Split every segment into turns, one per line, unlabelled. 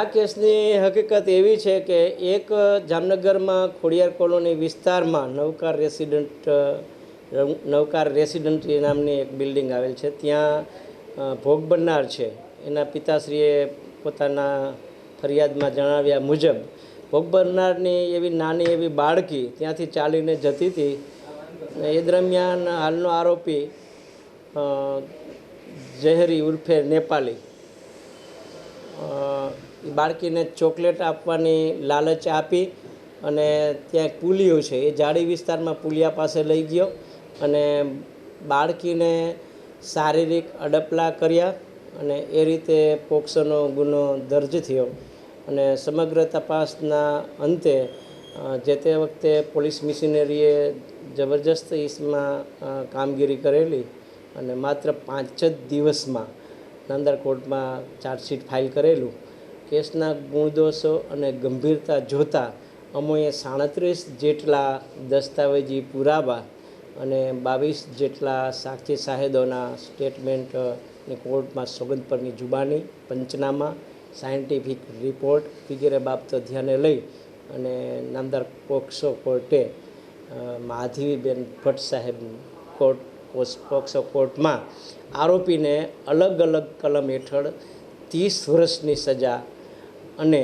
આ કેસની હકીકત એવી છે કે એક જામનગરમાં ખોડિયાર કોલોની વિસ્તારમાં નવકાર રેસિડેન્સી નામની એક બિલ્ડિંગ આવેલ છે. ત્યાં ભોગ બનનાર છે એના પિતાશ્રીએ પોતાના ફરિયાદમાં જણાવ્યા મુજબ ભોગ બનનારની એવી નાની એવી બાળકી ત્યાંથી ચાલીને જતી હતી. એ દરમિયાન હાલનો આરોપી જહેરી ઉર્ફે નેપાલી બાળકીને ચોકલેટ આપવાની લાલચ આપી અને ત્યાં એક પુલિયું છે એ જાડી વિસ્તારમાં પુલિયા પાસે લઈ ગયો અને બાળકીને શારીરિક અડપલા કર્યા અને એ રીતે પોક્સોનો ગુનો દર્જ થયો. અને સમગ્ર તપાસના અંતે જે તે વખતે પોલીસ મિશનરીએ જબરજસ્ત ઇસમાં કામગીરી કરેલી અને માત્ર 5 જ દિવસમાં નામદાર કોર્ટમાં ચાર્જશીટ ફાઇલ કરેલું. કેસના ગુણદોષો અને ગંભીરતા જોતાં અમોએ 37 જેટલા દસ્તાવેજી પુરાવા અને 22 જેટલા સાક્ષી સાહેદોના સ્ટેટમેન્ટની કોર્ટમાં સોગંદ પરની જુબાની, પંચનામા, સાયન્ટિફિક રિપોર્ટ વગેરે બાબતો ધ્યાને લઈ અને નામદાર પોક્સો કોર્ટે માધવીબેન ભટ્ટ સાહેબ પોક્સો કોર્ટમાં આરોપીને અલગ અલગ કલમ હેઠળ 30 વર્ષની સજા અને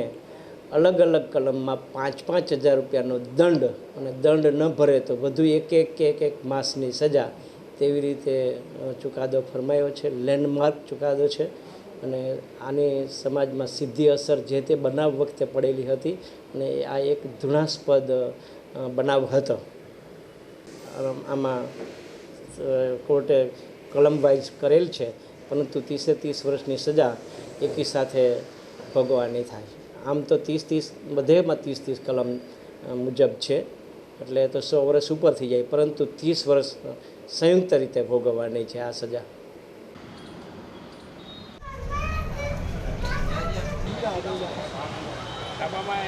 અલગ અલગ કલમમાં 5,000 રૂપિયાનો દંડ અને દંડ ન ભરે તો વધુ એક માસની સજા તેવી રીતે ચુકાદો ફરમાયો છે. લેન્ડમાર્ક ચુકાદો છે અને આની સમાજમાં સીધી અસર જે તે બનાવ વખતે પડેલી હતી અને આ એક ધૃણાસ્પદ બનાવ હતો. આમાં કોર્ટે કલમ વાઇઝ કરેલ છે પરંતુ 30 વર્ષની સજા એકી સાથે ભોગવવાની થાય. આમ તો 30 બધેમાં 30 કલમ મુજબ છે એટલે તો 100 વર્ષ ઉપર થઈ જાય પરંતુ 30 વર્ષ સંયુક્ત રીતે ભોગવવાની છે આ સજા.
Apa mai